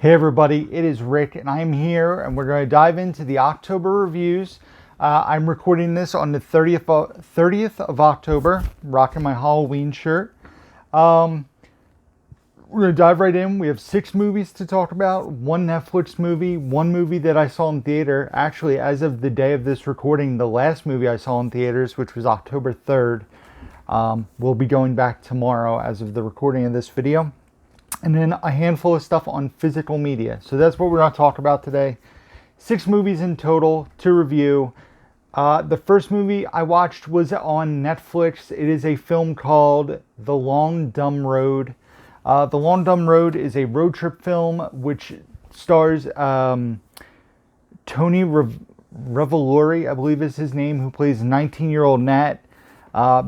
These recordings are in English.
Hey everybody, it is Rick and I'm here and we're going to dive into the October reviews. I'm recording this on the 30th of October, rocking my Halloween shirt. We're going to dive right in. We have 6 movies to talk about, 1 Netflix movie, 1 movie that I saw in theater. Actually, as of the day of this recording, the last movie I saw in theaters, which was October 3rd, will be going back tomorrow as of the recording of this video. And then a handful of stuff on physical media. So that's what we're going to talk about today. 6 movies in total to review. The first movie I watched was on Netflix. It is a film called The Long Dumb Road. The Long Dumb Road is a road trip film which stars Tony Revolori, I believe is his name, who plays 19-year-old Nat.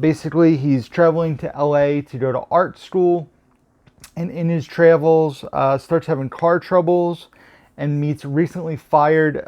Basically, he's traveling to LA to go to art school. And in his travels, starts having car troubles and meets recently fired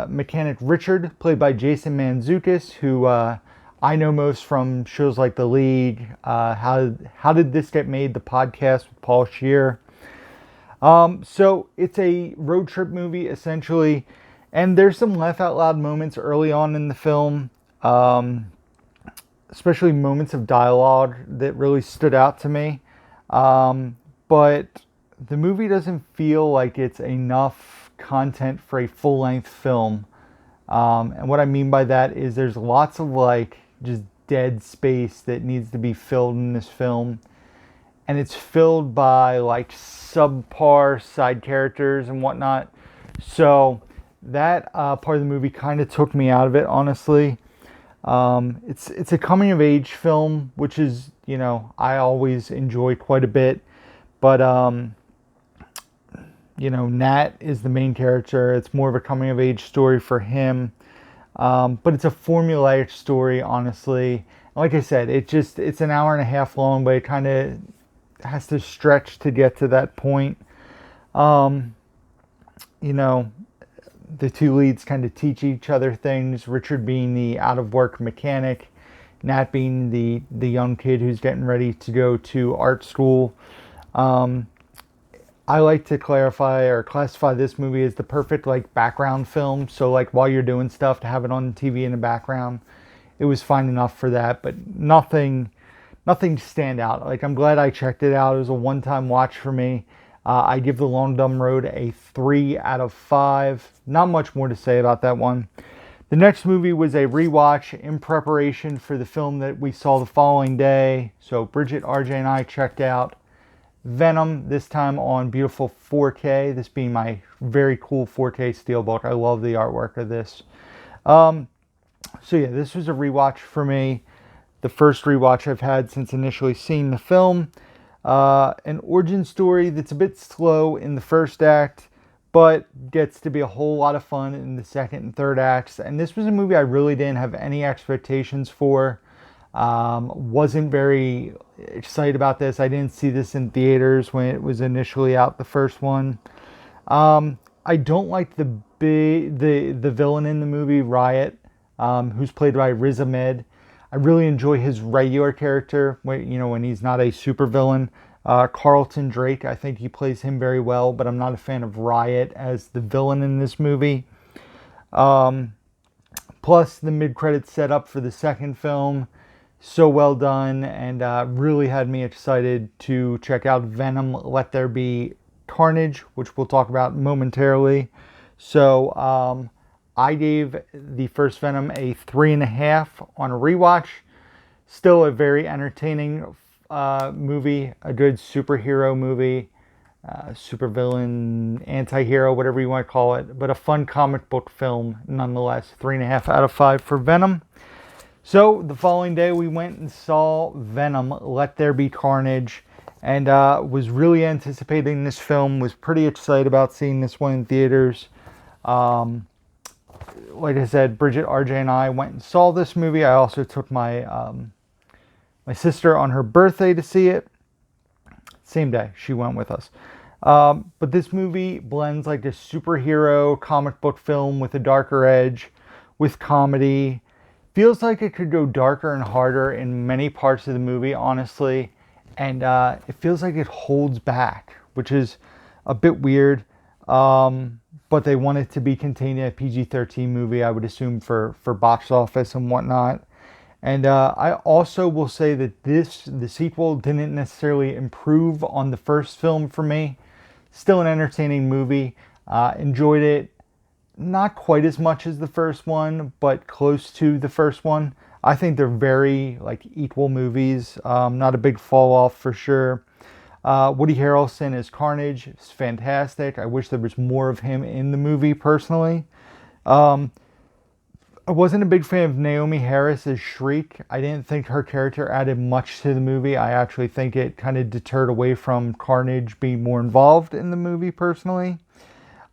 mechanic Richard, played by Jason Mantzoukas, who I know most from shows like The League, How Did This Get Made, the podcast with Paul Scheer. So it's a road trip movie, essentially. And there's some laugh out loud moments early on in the film, especially moments of dialogue that really stood out to me. But the movie doesn't feel like it's enough content for a full-length film. And what I mean by that is there's lots of just dead space that needs to be filled in this film. And it's filled by subpar side characters and whatnot. So that part of the movie kind of took me out of it, honestly. It's a coming-of-age film, which is, I always enjoy quite a bit. But, Nat is the main character. It's more of a coming-of-age story for him. But it's a formulaic story, honestly. Like I said, it's an hour and a half long, but it kind of has to stretch to get to that point. The 2 leads kind of teach each other things. Richard being the out-of-work mechanic. Nat being the young kid who's getting ready to go to art school. I like to clarify or classify this movie as the perfect background film. So while you're doing stuff, to have it on TV in the background, it was fine enough for that. But nothing stand out. I'm glad I checked it out. It was a one-time watch for me. I give The Long Dumb Road a 3 out of 5. Not much more to say about that one. The next movie was a rewatch in preparation for the film that we saw the following day. So Bridget, RJ, and I checked out Venom, this time on beautiful 4K. This being my very cool 4K Steelbook. I love the artwork of this. So yeah, this was a rewatch for me. The first rewatch I've had since initially seeing the film. An origin story that's a bit slow in the first act, but gets to be a whole lot of fun in the second and third acts. And this was a movie I really didn't have any expectations for. Wasn't very excited about this. I didn't see this in theaters when it was initially out, the first one. I don't like the villain in the movie, Riot, who's played by Riz Ahmed. I really enjoy his regular character when he's not a supervillain. Carlton Drake, I think he plays him very well, but I'm not a fan of Riot as the villain in this movie. Plus the mid-credits setup for the second film, so well done, and really had me excited to check out Venom, Let There Be Carnage, which we'll talk about momentarily. So I gave the first Venom a 3.5 on a rewatch. Still a very entertaining movie, a good superhero movie, supervillain, anti-hero, whatever you want to call it, but a fun comic book film nonetheless. 3.5 out of 5 for Venom. So the following day we went and saw Venom, Let There Be Carnage, and was really anticipating this film, was pretty excited about seeing this one in theaters. Like I said, Bridget, RJ, and I went and saw this movie. I also took my my sister on her birthday to see it. Same day, she went with us. But this movie blends a superhero comic book film with a darker edge, with comedy. Feels like it could go darker and harder in many parts of the movie, honestly. And it feels like it holds back, which is a bit weird. But they want it to be contained in a PG-13 movie, I would assume, for box office and whatnot. And I also will say that the sequel didn't necessarily improve on the first film for me. Still an entertaining movie. Enjoyed it. Not quite as much as the first one, but close to the first one. I think they're very like equal movies. Not a big fall off for sure. Woody Harrelson as Carnage is fantastic. I wish there was more of him in the movie personally. I wasn't a big fan of Naomi Harris as Shriek. I didn't think her character added much to the movie. I actually think it kind of deterred away from Carnage being more involved in the movie personally.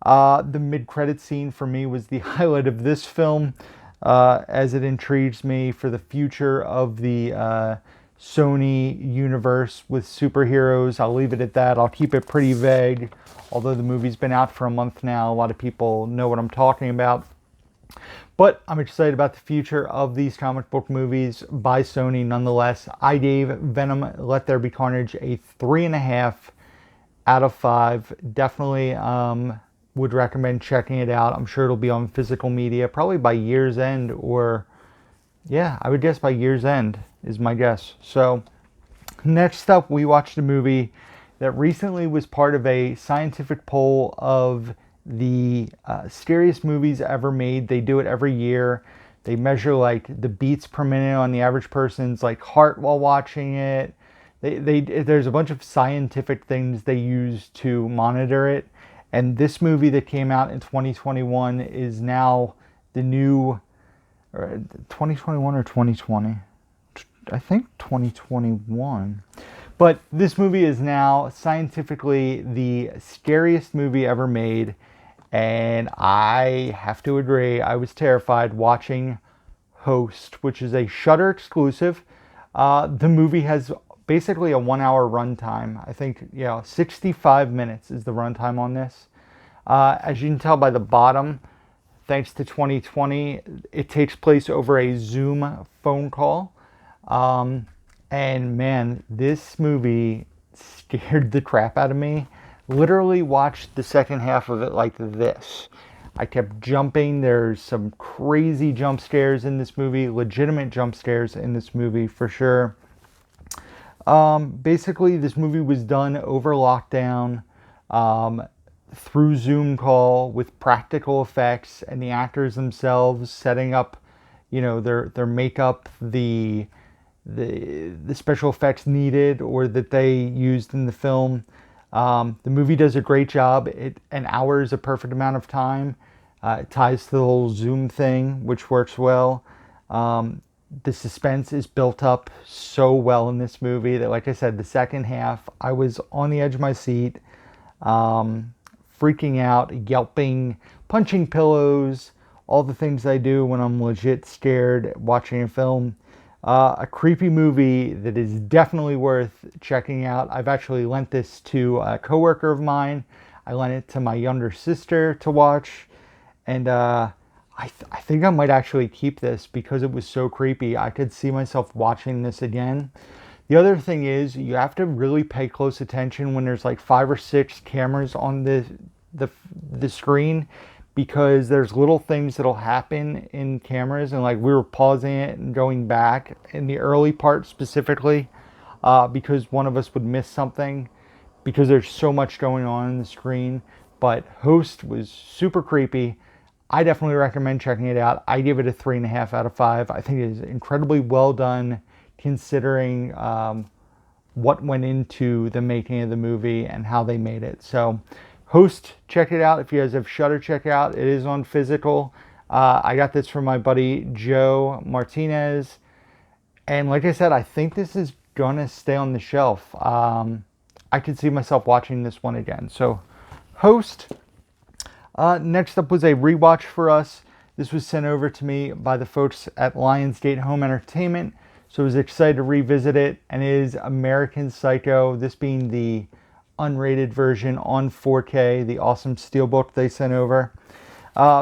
The mid-credit scene for me was the highlight of this film, as it intrigues me for the future of the Sony universe with superheroes. I'll leave it at that. I'll keep it pretty vague, although the movie's been out for a month now. A lot of people know what I'm talking about. But I'm excited about the future of these comic book movies by Sony nonetheless. I gave Venom Let There Be Carnage a 3.5 out of 5. Definitely would recommend checking it out. I'm sure it'll be on physical media probably by year's end, or yeah, I would guess by year's end is my guess. So next up, we watched a movie that recently was part of a scientific poll of the scariest movies ever made. They do it every year. They measure like the beats per minute on the average person's like heart while watching it. There's a bunch of scientific things they use to monitor it. And this movie that came out in 2021 is now the new 2021 or 2020. I think 2021. But this movie is now scientifically the scariest movie ever made. And I have to agree, I was terrified watching Host, which is a Shudder exclusive. The movie has basically a 1 hour runtime. I think, 65 minutes is the runtime on this. As you can tell by the bottom, thanks to 2020, it takes place over a Zoom phone call. And man, this movie scared the crap out of me. Literally watched the second half of it like this. I kept jumping. There's some crazy jump scares in this movie, legitimate jump scares in this movie for sure. Basically, this movie was done over lockdown, through Zoom call with practical effects and the actors themselves setting up, their makeup, the special effects needed or that they used in the film. The movie does a great job. An hour is a perfect amount of time. It ties to the whole Zoom thing, which works well. The suspense is built up so well in this movie that, like I said, the second half, I was on the edge of my seat, freaking out, yelping, punching pillows, all the things I do when I'm legit scared watching a film. A creepy movie that is definitely worth checking out. I've actually lent this to a coworker of mine. I lent it to my younger sister to watch. And I think I might actually keep this because it was so creepy. I could see myself watching this again. The other thing is you have to really pay close attention when there's like 5 or 6 cameras on the screen, because there's little things that'll happen in cameras, and like we were pausing it and going back in the early part specifically, because one of us would miss something because there's so much going on in the screen. But Host was super creepy. I definitely recommend checking it out. I give it a 3.5 out of 5. I think it is incredibly well done considering what went into the making of the movie and how they made it. So Host, check it out. If you guys have Shudder, check it out. It is on physical. I got this from my buddy Joe Martinez. And like I said, I think this is going to stay on the shelf. I could see myself watching this one again. So Host. Next up was a rewatch for us. This was sent over to me by the folks at Lionsgate Home Entertainment. So I was excited to revisit it. And it is American Psycho. This being the unrated version on 4K, the awesome steelbook they sent over,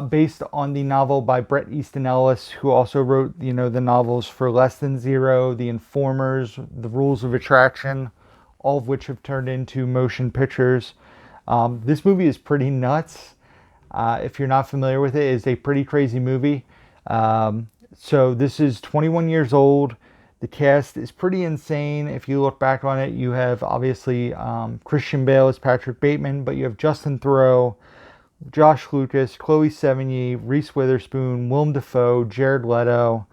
based on the novel by Bret Easton Ellis, who also wrote, the novels for Less Than Zero, The Informers, The Rules of Attraction, all of which have turned into motion pictures. This movie is pretty nuts. If you're not familiar with it, it's a pretty crazy movie. So this is 21 years old. The cast is pretty insane. If you look back on it, you have obviously Christian Bale as Patrick Bateman, but you have Justin Theroux, Josh Lucas, Chloe Sevigny, Reese Witherspoon, Willem Dafoe, Jared Leto.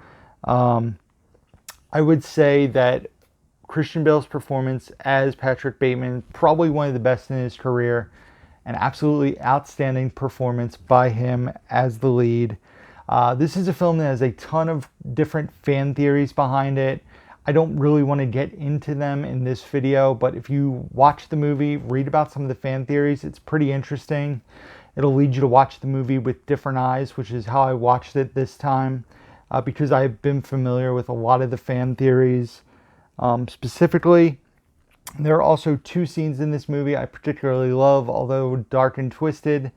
I would say that Christian Bale's performance as Patrick Bateman, probably one of the best in his career. An absolutely outstanding performance by him as the lead. This is a film that has a ton of different fan theories behind it. I don't really want to get into them in this video, but if you watch the movie, read about some of the fan theories, it's pretty interesting. It'll lead you to watch the movie with different eyes, which is how I watched it this time, because I've been familiar with a lot of the fan theories. Specifically, there are also two scenes in this movie I particularly love, although dark and twisted.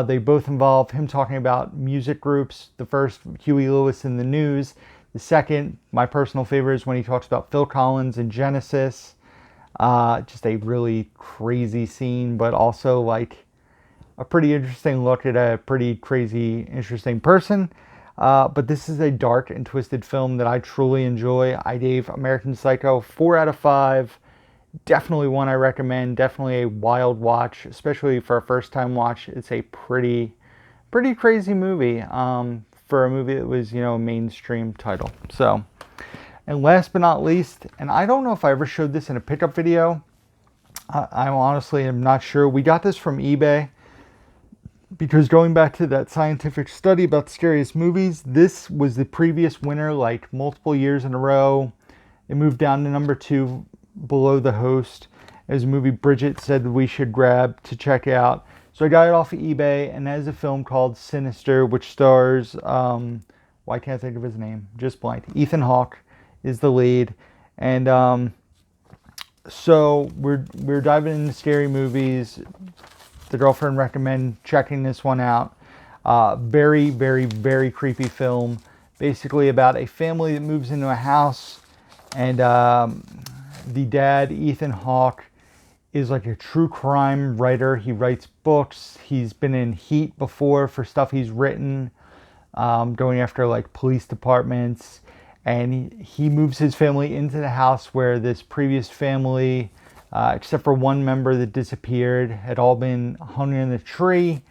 They both involve him talking about music groups. The first, Huey Lewis and the News. The second, my personal favorite, is when he talks about Phil Collins and Genesis. Just a really crazy scene, but also like a pretty interesting look at a pretty crazy, interesting person. But this is a dark and twisted film that I truly enjoy. I gave American Psycho 4 out of 5. Definitely one I recommend. Definitely a wild watch, especially for a first time watch. It's a pretty crazy movie for a movie that was, a mainstream title. So, and last but not least, and I don't know if I ever showed this in a pickup video. I honestly am not sure. We got this from eBay because going back to that scientific study about the scariest movies, this was the previous winner like multiple years in a row. It moved down to number 2 below The Host. It was a movie Bridget said we should grab to check out. So I got it off of eBay, and that is a film called Sinister, which stars, why can't I think of his name? Just blanked. Ethan Hawke is the lead. And so we're diving into scary movies. The girlfriend recommended checking this one out. Very, very, very creepy film. Basically about a family that moves into a house, and the dad, Ethan Hawke, is like a true crime writer. He writes books. He's been in heat before for stuff he's written, going after like police departments. And he moves his family into the house where this previous family, except for one member that disappeared, had all been hung in a tree.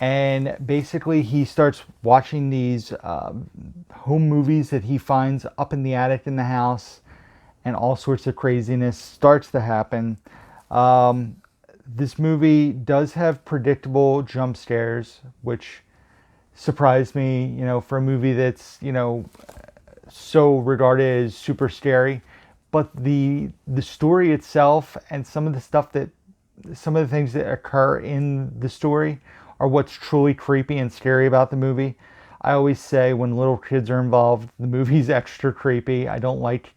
And basically he starts watching these home movies that he finds up in the attic in the house. And all sorts of craziness starts to happen. This movie does have predictable jump scares, which surprised me, for a movie that's, so regarded as super scary. But the story itself and some of the things that occur in the story are what's truly creepy and scary about the movie. I always say when little kids are involved, the movie's extra creepy. I don't like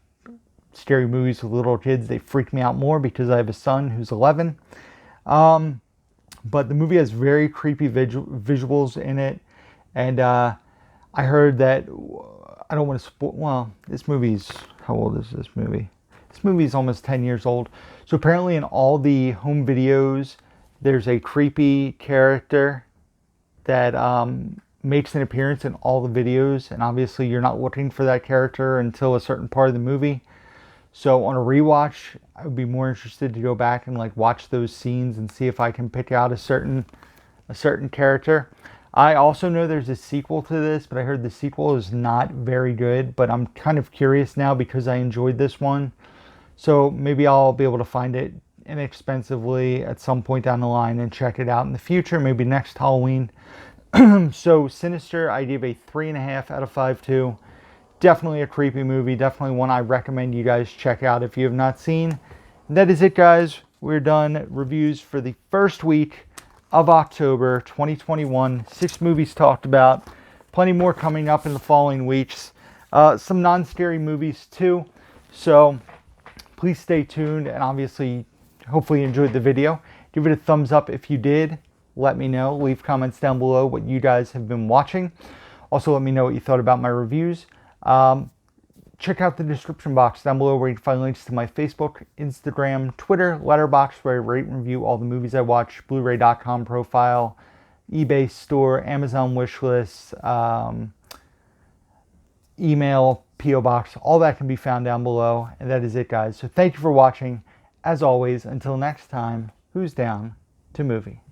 scary movies with little kids. They freak me out more because I have a son who's 11. But the movie has very creepy visuals in it. And I heard that, I don't want to spoil, well, this movie's, how old is this movie? This movie's almost 10 years old. So apparently in all the home videos, there's a creepy character that makes an appearance in all the videos. And obviously you're not looking for that character until a certain part of the movie. So on a rewatch, I would be more interested to go back and like watch those scenes and see if I can pick out a certain character. I also know there's a sequel to this, but I heard the sequel is not very good. But I'm kind of curious now because I enjoyed this one. So maybe I'll be able to find it inexpensively at some point down the line and check it out in the future, maybe next Halloween. So Sinister, I gave a 3.5 out of 5 too. Definitely a creepy movie. Definitely one I recommend you guys check out if you have not seen. And that is it, guys. We're done. Reviews for the first week of October 2021. 6 movies talked about. Plenty more coming up in the following weeks. Some non-scary movies too. So please stay tuned, and obviously, hopefully you enjoyed the video. Give it a thumbs up if you did. Let me know. Leave comments down below what you guys have been watching. Also, let me know what you thought about my reviews. check out the description box down below where you can find links to my Facebook, Instagram, Twitter, Letterboxd, where I rate and review all the movies I watch, Blu-ray.com profile, eBay store, Amazon wishlist, email, P.O. Box. All that can be found down below. And that is it, guys. So thank you for watching. As always, until next time, who's down to movie?